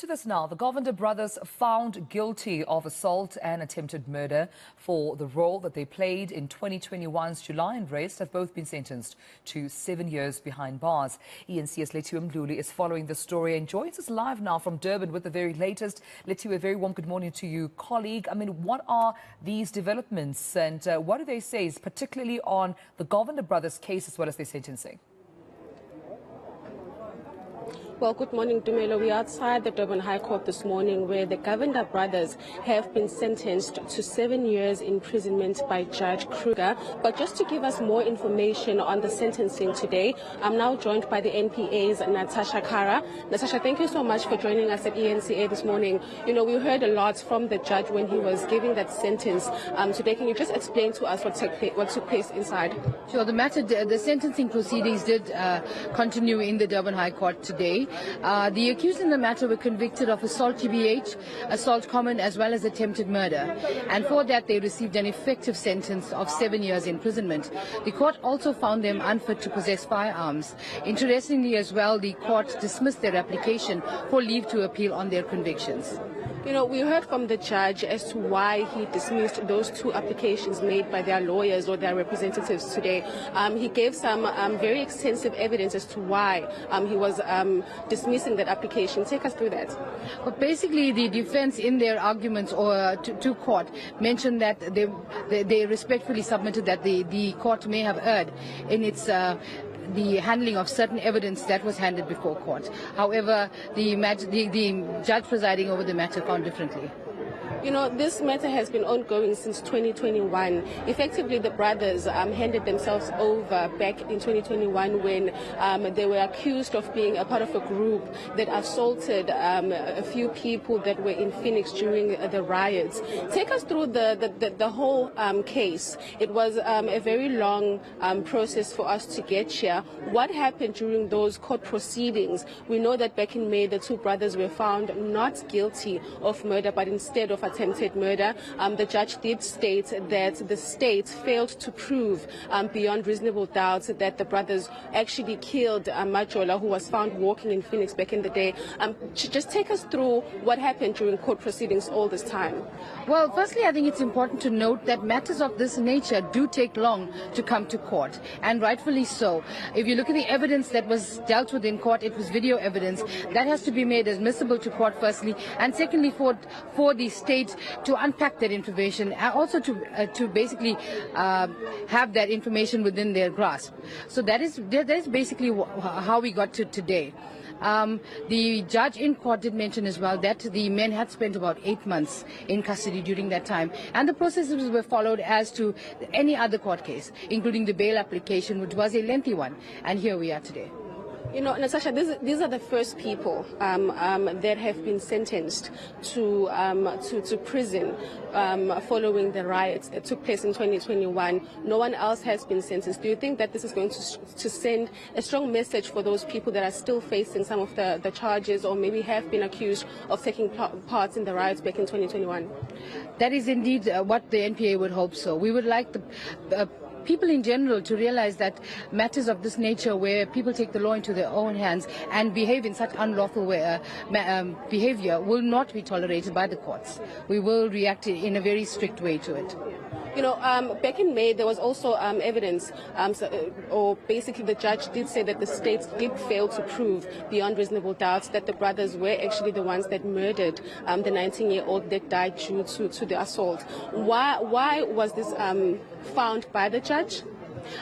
To this now, the Govender brothers found guilty of assault and attempted murder for the role that they played in 2021's July unrest have both been sentenced to 7 years behind bars. eNCA's Lethiwe Mdluli is following the story and joins us live now from Durban with the very latest. Lethiwe, a very warm good morning to you, colleague. I mean, what are these developments and what do they say, particularly on the Govender brothers' case as well as their sentencing? Well, good morning, Dumelo. We're outside the Durban High Court this morning where the Govender brothers have been sentenced to 7 years imprisonment by Judge Kruger. But just to give us more information on the sentencing today, I'm now joined by the NPA's Natasha Kara. Natasha, thank you so much for joining us at eNCA this morning. You know, we heard a lot from the judge when he was giving that sentence. Today, can you just explain to us what took place inside? Sure. The sentencing proceedings did continue in the Durban High Court today. The accused in the matter were convicted of assault GBH, assault common, as well as attempted murder. And for that, they received an effective sentence of 7 years imprisonment. The court also found them unfit to possess firearms. Interestingly as well, the court dismissed their application for leave to appeal on their convictions. You know, we heard from the judge as to why he dismissed those two applications made by their lawyers or their representatives today. He gave some very extensive evidence as to why he was dismissing that application. Take us through that. But basically, the defense in their arguments or to court mentioned that they respectfully submitted that the court may have erred in its the handling of certain evidence that was handed before court. However, the judge presiding over the matter found differently. You know, this matter has been ongoing since 2021. Effectively, the brothers handed themselves over back in 2021 when they were accused of being a part of a group that assaulted a few people that were in Phoenix during the riots. Take us through the whole case. It was a very long process for us to get here. What happened during those court proceedings? We know that back in May, the two brothers were found not guilty of murder, but instead of attempted murder. The judge did state that the state failed to prove beyond reasonable doubt that the brothers actually killed Majola, who was found walking in Phoenix back in the day. Just take us through what happened during court proceedings all this time. Well, firstly, I think it's important to note that matters of this nature do take long to come to court, and rightfully so. If you look at the evidence that was dealt with in court, it was video evidence. That has to be made admissible to court, firstly, and secondly, for the state to unpack that information, and also to basically have that information within their grasp. So that is basically how we got to today. The judge in court did mention as well that the men had spent about 8 months in custody during that time, and the processes were followed as to any other court case, including the bail application, which was a lengthy one, and here we are today. You know, Natasha, these are the first people that have been sentenced to prison following the riots that took place in 2021. No one else has been sentenced. Do you think that this is going to send a strong message for those people that are still facing some of the charges or maybe have been accused of taking part in the riots back in 2021? That is indeed what the NPA would hope so. We would like the people in general to realize that matters of this nature, where people take the law into their own hands and behave in such unlawful behavior, will not be tolerated by the courts. We will react in a very strict way to it. You know, back in May, there was also evidence, or basically the judge did say that the state did fail to prove beyond reasonable doubt that the brothers were actually the ones that murdered the 19-year-old that died due to the assault. Why was this found by the judge?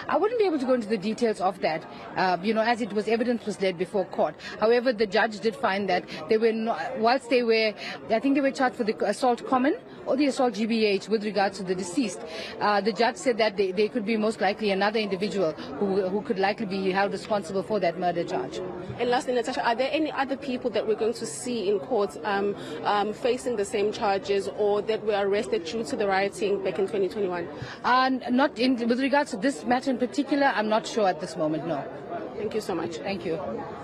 I wouldn't be able to go into the details of that, as it was evidence was led before court. However, the judge did find that they were not, whilst they were, I think they were charged for the assault common or the assault GBH with regards to the deceased. The judge said that they could be most likely another individual who could likely be held responsible for that murder charge. And lastly, Natasha, are there any other people that we're going to see in court facing the same charges or that were arrested due to the rioting back in 2021? With regards to this matter in particular, I'm not sure at this moment, no. Thank you so much. Thank you.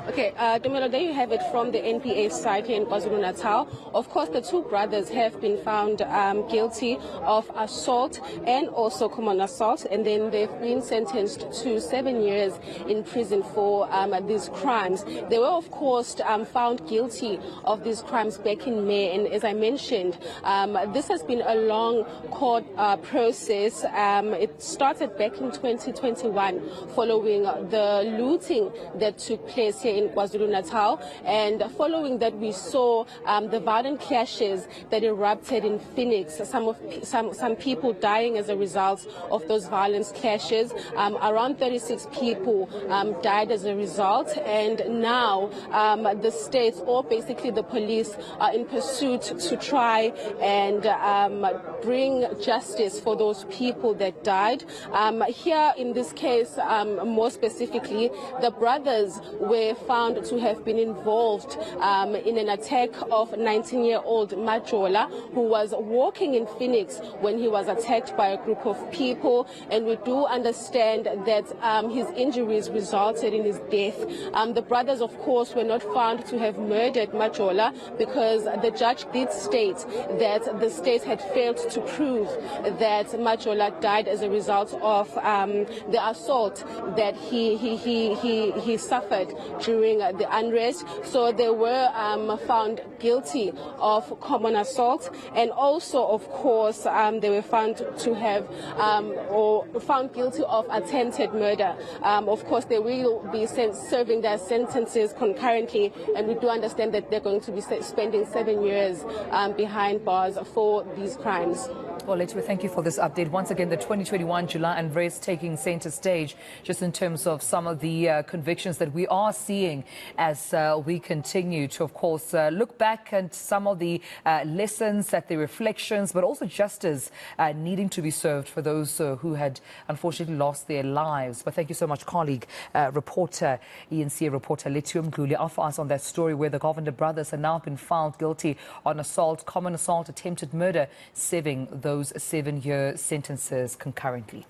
Okay, Domelo, there you have it from the NPA side here in KwaZulu-Natal. Of course, the two brothers have been found guilty of assault and also common assault, and then they've been sentenced to 7 years in prison for these crimes. They were, of course, found guilty of these crimes back in May, and as I mentioned, this has been a long court process. It started back in 2021 following the looting that took place here in KwaZulu-Natal, and following that we saw the violent clashes that erupted in Phoenix. Some people dying as a result of those violent clashes. Around 36 people died as a result, and now the states, or basically the police, are in pursuit to try and bring justice for those people that died. Here in this case, more specifically, the brothers were found to have been involved in an attack of 19-year-old Majola, who was walking in Phoenix when he was attacked by a group of people, and we do understand that his injuries resulted in his death. The brothers, of course, were not found to have murdered Majola because the judge did state that the state had failed to prove that Majola died as a result of the assault that he suffered during the unrest. So they were found guilty of common assault, and also, of course, they were found to have or found guilty of attempted murder. Of course, they will be serving their sentences concurrently, and we do understand that they're going to be spending 7 years behind bars for these crimes. Well, Lethiwe, thank you for this update. Once again, the 2021 July unrest taking center stage, just in terms of some of the convictions that we are seeing as we continue to, of course, look back at some of the lessons, at the reflections, but also justice needing to be served for those who had unfortunately lost their lives. But thank you so much, colleague, reporter, eNCA reporter Lethiwe Mdluli, up for us on that story where the Govender brothers have now been found guilty on assault, common assault, attempted murder, serving those 7-year sentences concurrently.